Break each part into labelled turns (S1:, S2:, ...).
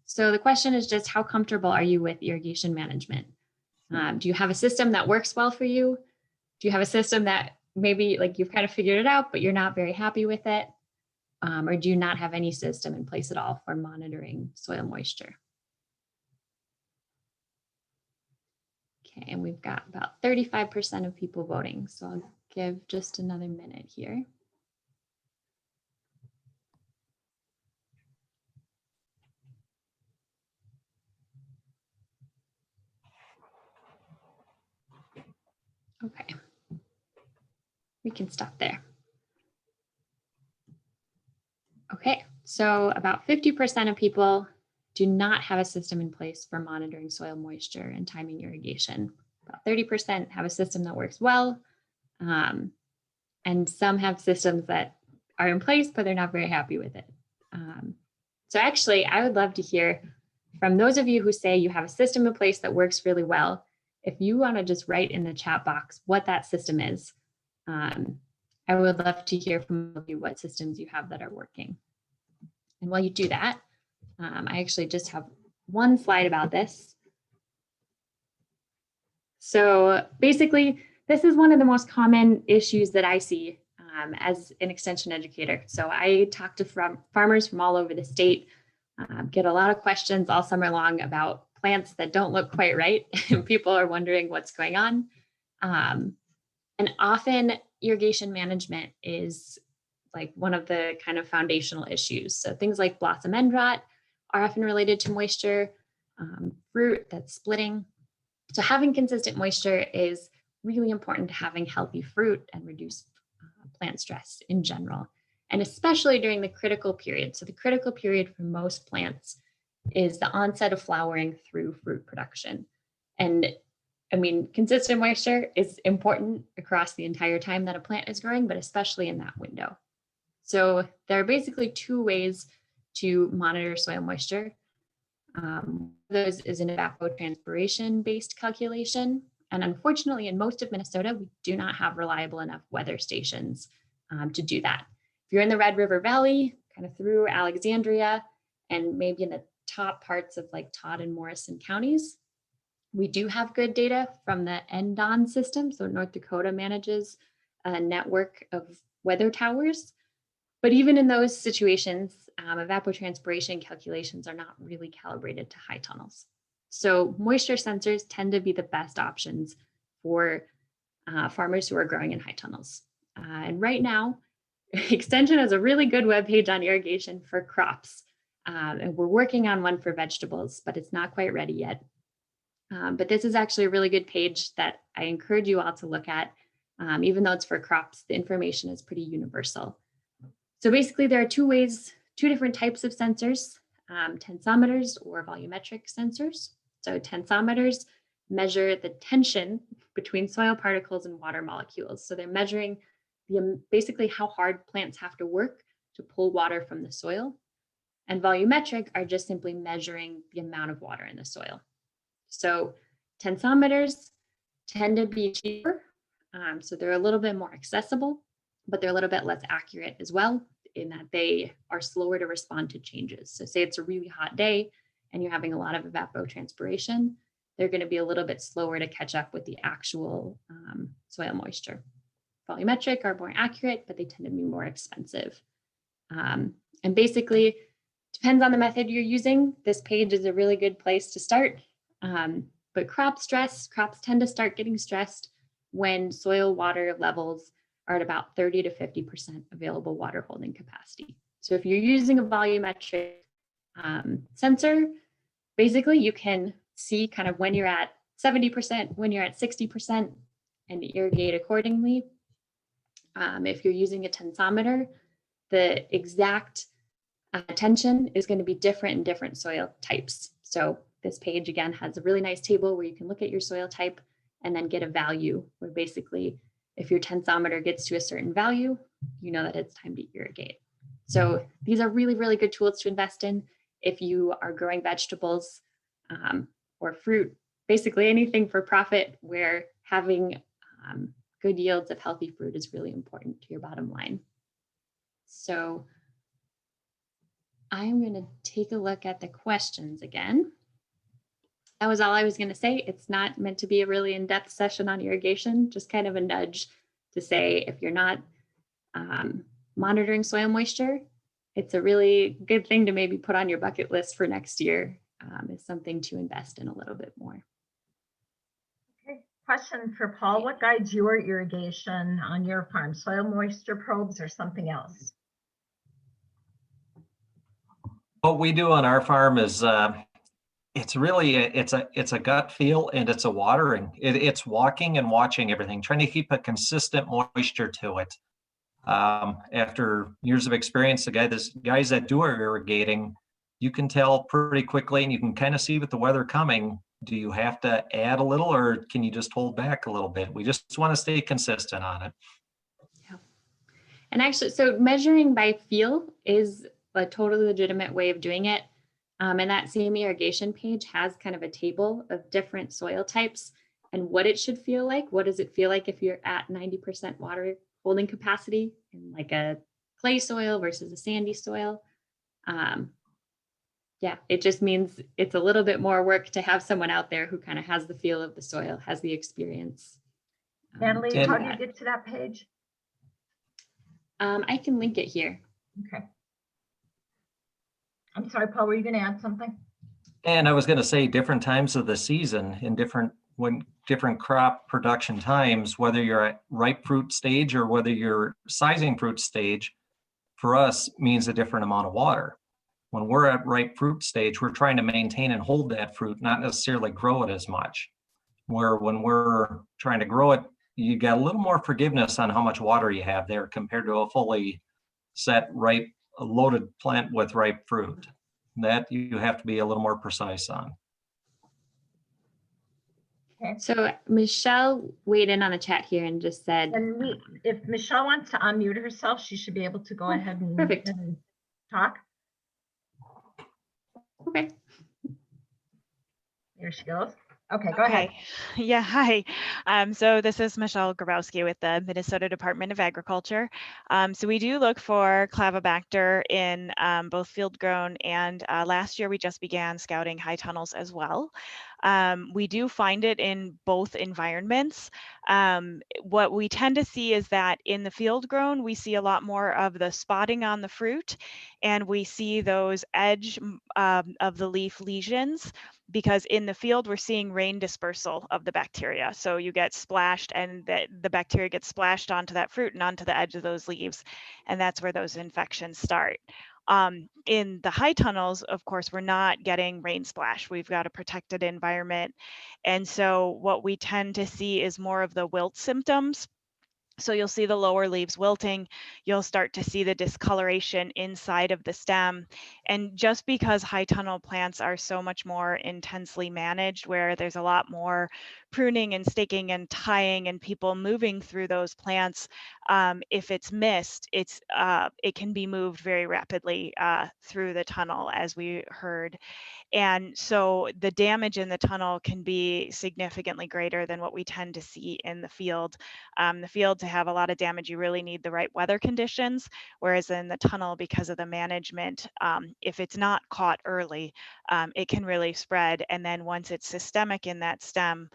S1: So the question is just, how comfortable are you with irrigation management? Do you have a system that works well for you? Do you have a system that maybe like you've kind of figured it out, but you're not very happy with it? Or do you not have any system in place at all for monitoring soil moisture? Okay, and we've got about 35% of people voting. So I'll give just another minute here. Okay, we can stop there. Okay, so about 50% of people do not have a system in place for monitoring soil moisture and timing irrigation. About 30% have a system that works well, and some have systems that are in place, but they're not very happy with it. So actually, I would love to hear from those of you who say you have a system in place that works really well. If you want to just write in the chat box what that system is, I would love to hear from you what systems you have that are working. And while you do that, I actually just have one slide about this. So basically, this is one of the most common issues that I see as an extension educator. So I talk to farmers from all over the state, get a lot of questions all summer long about plants that don't look quite right. And people are wondering what's going on. And often irrigation management is like one of the kind of foundational issues. So things like blossom end rot are often related to moisture, fruit that's splitting. So having consistent moisture is really important to having healthy fruit and reduce plant stress in general, and especially during the critical period. So the critical period for most plants is the onset of flowering through fruit production. And I mean, consistent moisture is important across the entire time that a plant is growing, but especially in that window. So there are basically two ways to monitor soil moisture. Those is an evapotranspiration based calculation. And unfortunately, in most of Minnesota, we do not have reliable enough weather stations to do that. If you're in the Red River Valley, kind of through Alexandria, and maybe in the top parts of like Todd and Morrison counties, we do have good data from the NDON system. So North Dakota manages a network of weather towers. But even in those situations, evapotranspiration calculations are not really calibrated to high tunnels. So moisture sensors tend to be the best options for farmers who are growing in high tunnels. And right now, Extension has a really good webpage on irrigation for crops. And we're working on one for vegetables, but it's not quite ready yet. But this is actually a really good page that I encourage you all to look at. Even though it's for crops, the information is pretty universal. So basically, there are two different types of sensors, tensometers or volumetric sensors. So tensometers measure the tension between soil particles and water molecules. So they're measuring basically how hard plants have to work to pull water from the soil. And volumetric are just simply measuring the amount of water in the soil. So tensometers tend to be cheaper. So they're a little bit more accessible, but they're a little bit less accurate as well, in that they are slower to respond to changes. So say it's a really hot day and you're having a lot of evapotranspiration, they're going to be a little bit slower to catch up with the actual soil moisture. Volumetric are more accurate, but they tend to be more expensive. And basically, depends on the method you're using. This page is a really good place to start. But crops tend to start getting stressed when soil water levels are at about 30 to 50% available water holding capacity. So if you're using a volumetric sensor, basically you can see kind of when you're at 70%, when you're at 60%, and irrigate accordingly. If you're using a tensometer, the exact tension is going to be different in different soil types. So this page again has a really nice table where you can look at your soil type and then get a value where basically if your tensometer gets to a certain value, you know that it's time to irrigate. So these are really, really good tools to invest in if you are growing vegetables or fruit, basically anything for profit, where having good yields of healthy fruit is really important to your bottom line. So I'm going to take a look at the questions again. That was all I was going to say. It's not meant to be a really in-depth session on irrigation, just kind of a nudge to say if you're not monitoring soil moisture, it's a really good thing to maybe put on your bucket list for next year. Is something to invest in a little bit more.
S2: Okay. Question for Paul. What guides your irrigation on your farm? Soil moisture probes or something else?
S3: What we do on our farm is it's really it's a gut feel, and it's a watering. It's walking and watching everything, trying to keep a consistent moisture to it. After years of experience, the guys that do our irrigating, you can tell pretty quickly, and you can kind of see with the weather coming, do you have to add a little, or can you just hold back a little bit? We just want to stay consistent on it.
S1: Yeah. And actually, so measuring by feel is a totally legitimate way of doing it. And that same irrigation page has kind of a table of different soil types and what it should feel like. What does it feel like if you're at 90% water holding capacity in like a clay soil versus a sandy soil? Yeah, it just means it's a little bit more work to have someone out there who kind of has the feel of the soil, has the experience.
S2: Natalie, how do you get to that page?
S1: I can link it here.
S2: Okay. I'm sorry, Paul, were you going to add something?
S3: And I was going to say, different times of the season in different crop production times, whether you're at ripe fruit stage or whether you're sizing fruit stage, for us means a different amount of water. When we're at ripe fruit stage, we're trying to maintain and hold that fruit, not necessarily grow it as much. Where when we're trying to grow it, you got a little more forgiveness on how much water you have there compared to a fully set ripe, loaded plant with ripe fruit. That you have to be a little more precise on.
S2: Okay.
S1: So Michelle weighed in on the chat here and just said,
S2: And if Michelle wants to unmute herself, she should be able to go ahead and, and talk.
S1: Okay.
S2: There she goes. Okay, go ahead.
S4: Yeah, hi. So this is Michelle Grabowski with the Minnesota Department of Agriculture. So we do look for Clavibacter in both field grown, and last year we just began scouting high tunnels as well. We do find it in both environments. What we tend to see is that in the field grown, we see a lot more of the spotting on the fruit, and we see those edge of the leaf lesions, because in the field we're seeing rain dispersal of the bacteria. So you get splashed, and the bacteria gets splashed onto that fruit and onto the edge of those leaves, and that's where those infections start. In the high tunnels, of course, we're not getting rain splash. We've got a protected environment. And so what we tend to see is more of the wilt symptoms. So you'll see the lower leaves wilting, you'll start to see the discoloration inside of the stem. And just because high tunnel plants are so much more intensely managed, where there's a lot more pruning and staking and tying and people moving through those plants, if it's missed, it can be moved very rapidly through the tunnel, as we heard. And so the damage in the tunnel can be significantly greater than what we tend to see in the field. The field, to have a lot of damage, you really need the right weather conditions, whereas in the tunnel, because of the management, if it's not caught early, it can really spread. And then once it's systemic in that stem,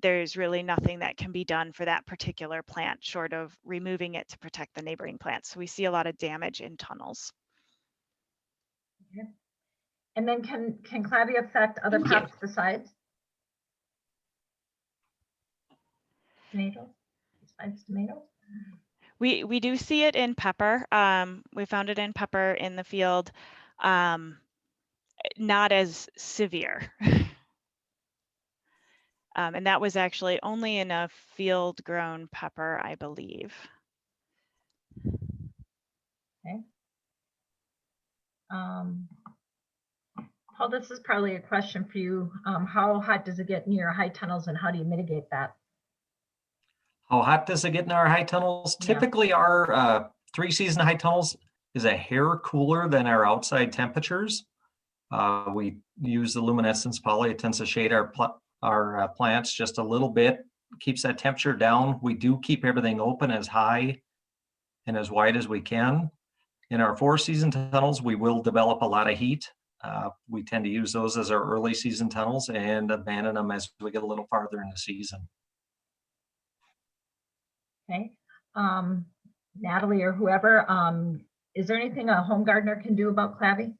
S4: there's really nothing that can be done for that particular plant short of removing it to protect the neighboring plants. So we see a lot of damage in tunnels.
S2: Okay. And then can clavy affect other crops besides tomatoes? Besides tomatoes?
S4: We do see it in pepper. We found it in pepper in the field, not as severe. And that was actually only in a field grown pepper, I believe.
S2: Okay. Paul, this is probably a question for you. How hot does it get near high tunnels, and how do you mitigate that?
S3: How hot does it get in our high tunnels?
S2: Yeah.
S3: Typically our 3-season high tunnels is a hair cooler than our outside temperatures. We use the luminescence poly. It tends to shade our plants just a little bit, keeps that temperature down. We do keep everything open as high and as wide as we can. In our 4-season tunnels, we will develop a lot of heat. We tend to use those as our early season tunnels and abandon them as we get a little farther in the season.
S2: Okay. Natalie or whoever, is there anything a home gardener can do about clavy?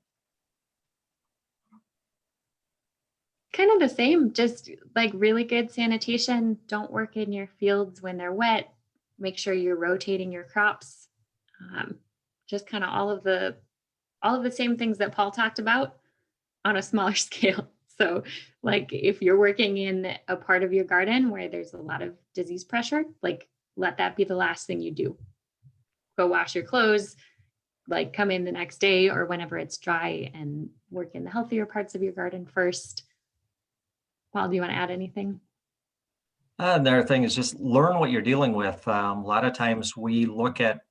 S1: Kind of the same, just like really good sanitation. Don't work in your fields when they're wet. Make sure you're rotating your crops. Just kind of all of the same things that Paul talked about on a smaller scale. So like if you're working in a part of your garden where there's a lot of disease pressure, like let that be the last thing you do. Go wash your clothes, like come in the next day or whenever it's dry and work in the healthier parts of your garden first. Paul, do you want to add anything?
S3: Another thing is just learn what you're dealing with. A lot of times we look at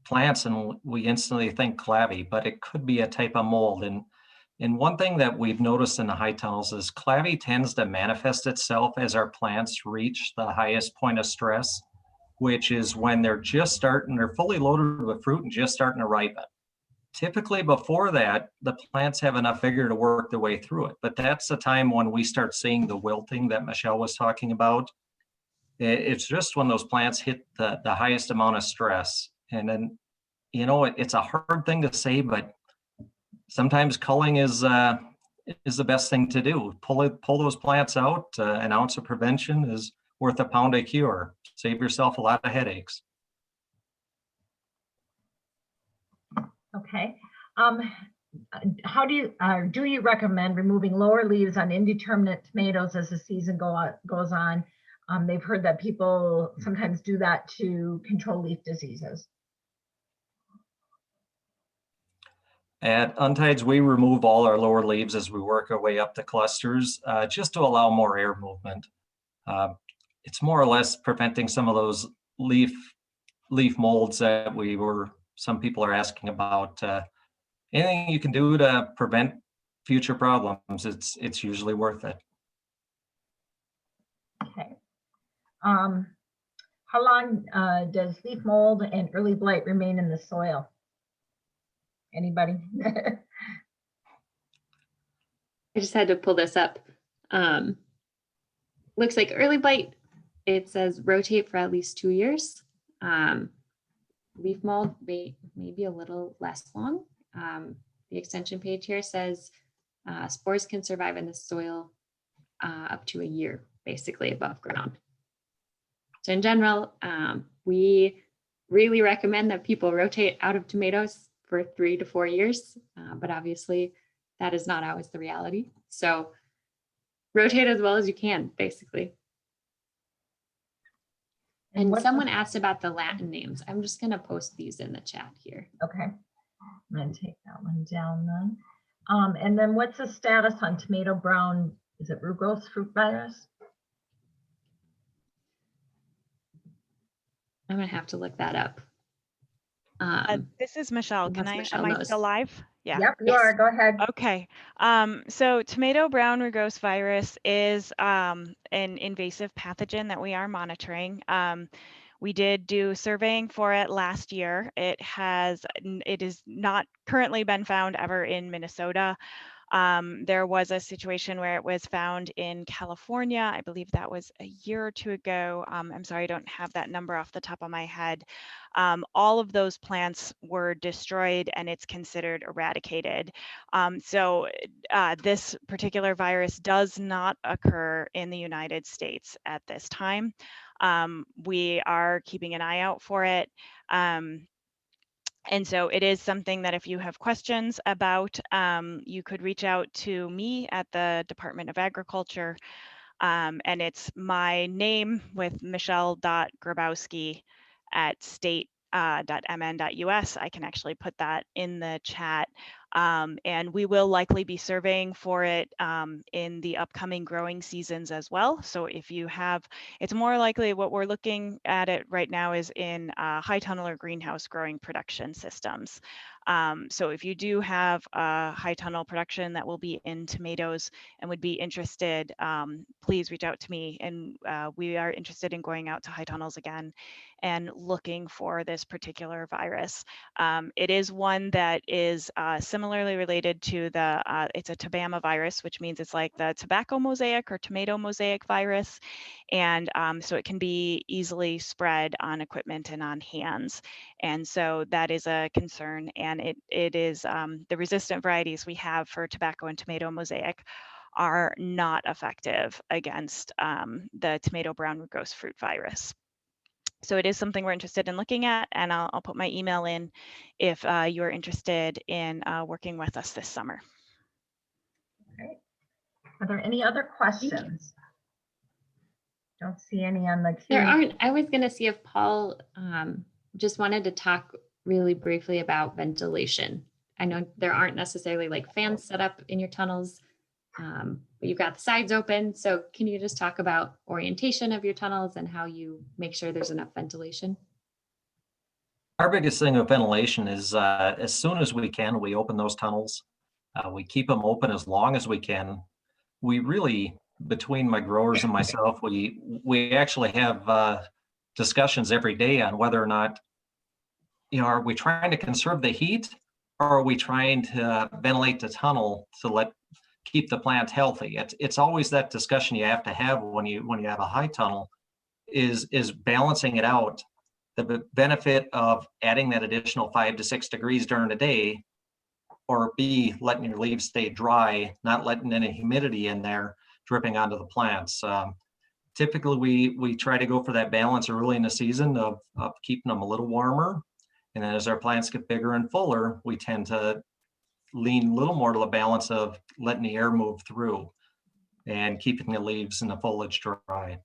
S3: plants and we instantly think clavy, but it could be a type of mold. And one thing that we've noticed in the high tunnels is clavy tends to manifest itself as our plants reach the highest point of stress, which is when they're fully loaded with fruit and just starting to ripen. Typically before that, the plants have enough vigor to work their way through it. But that's the time when we start seeing the wilting that Michelle was talking about. It's just when those plants hit the highest amount of stress. And then, it's a hard thing to say, but sometimes culling is the best thing to do. Pull those plants out. An ounce of prevention is worth a pound of cure. Save yourself a lot of headaches.
S2: Okay. How do you recommend removing lower leaves on indeterminate tomatoes as the season goes on? They've heard that people sometimes do that to control leaf diseases.
S3: At Untiedt, we remove all our lower leaves as we work our way up the clusters, just to allow more air movement. It's more or less preventing some of those leaf molds that some people are asking about. Anything you can do to prevent future problems, it's usually worth it.
S2: Okay. How long does leaf mold and early blight remain in the soil? Anybody?
S1: I just had to pull this up. Looks like early blight, it says rotate for at least 2 years. Leaf mold may be a little less long. The extension page here says spores can survive in the soil up to a year, basically above ground. So in general, we really recommend that people rotate out of tomatoes for 3 to 4 years, but obviously that is not always the reality. So rotate as well as you can, basically. And someone asked about the Latin names. I'm just going to post these in the chat here.
S2: Okay. I'm going to take that one down then. And then what's the status on tomato brown? Is it rugose fruit virus?
S1: I'm going to have to look that up.
S4: This is Michelle. Am I still live? Yeah.
S2: Yep, you are. Go ahead.
S4: Okay. So tomato brown rugose virus is an invasive pathogen that we are monitoring. We did do surveying for it last year. It is not currently been found ever in Minnesota. There was a situation where it was found in California. I believe that was a year or two ago. I'm sorry, I don't have that number off the top of my head. All of those plants were destroyed and it's considered eradicated. So this particular virus does not occur in the United States at this time. We are keeping an eye out for it. And so it is something that if you have questions about, you could reach out to me at the Department of Agriculture. And it's my name with michelle.grabowski at state.mn.us. I can actually put that in the chat. And we will likely be surveying for it in the upcoming growing seasons as well. So if you have, it's more likely what we're looking at it right now is in high tunnel or greenhouse growing production systems. So if you do have a high tunnel production that will be in tomatoes and would be interested, please reach out to me. And we are interested in going out to high tunnels again and looking for this particular virus. It is one that is similarly related to it's a tabama virus, which means it's like the tobacco mosaic or tomato mosaic virus. And so it can be easily spread on equipment and on hands. And so that is a concern. And it is the resistant varieties we have for tobacco and tomato mosaic are not effective against the tomato brown rugose fruit virus. So it is something we're interested in looking at, and I'll put my email in if you're interested in working with us this summer.
S2: Okay. Are there any other questions? Don't see any on the queue.
S1: There aren't. I was going to see if Paul just wanted to talk really briefly about ventilation. I know there aren't necessarily like fans set up in your tunnels, but you've got the sides open. So can you just talk about orientation of your tunnels and how you make sure there's enough ventilation?
S3: Our biggest thing with ventilation is as soon as we can, we open those tunnels. We keep them open as long as we can. We really, between my growers and myself, we actually have discussions every day on whether or not, are we trying to conserve the heat, or are we trying to ventilate the tunnel to keep the plant healthy? It's always that discussion you have to have when you have a high tunnel, is balancing it out. The benefit of adding that additional 5 to 6 degrees during the day, or B, letting your leaves stay dry, not letting any humidity in there dripping onto the plants. Typically, we try to go for that balance early in the season of keeping them a little warmer. And then as our plants get bigger and fuller, we tend to lean a little more to the balance of letting the air move through and keeping the leaves and the foliage dry.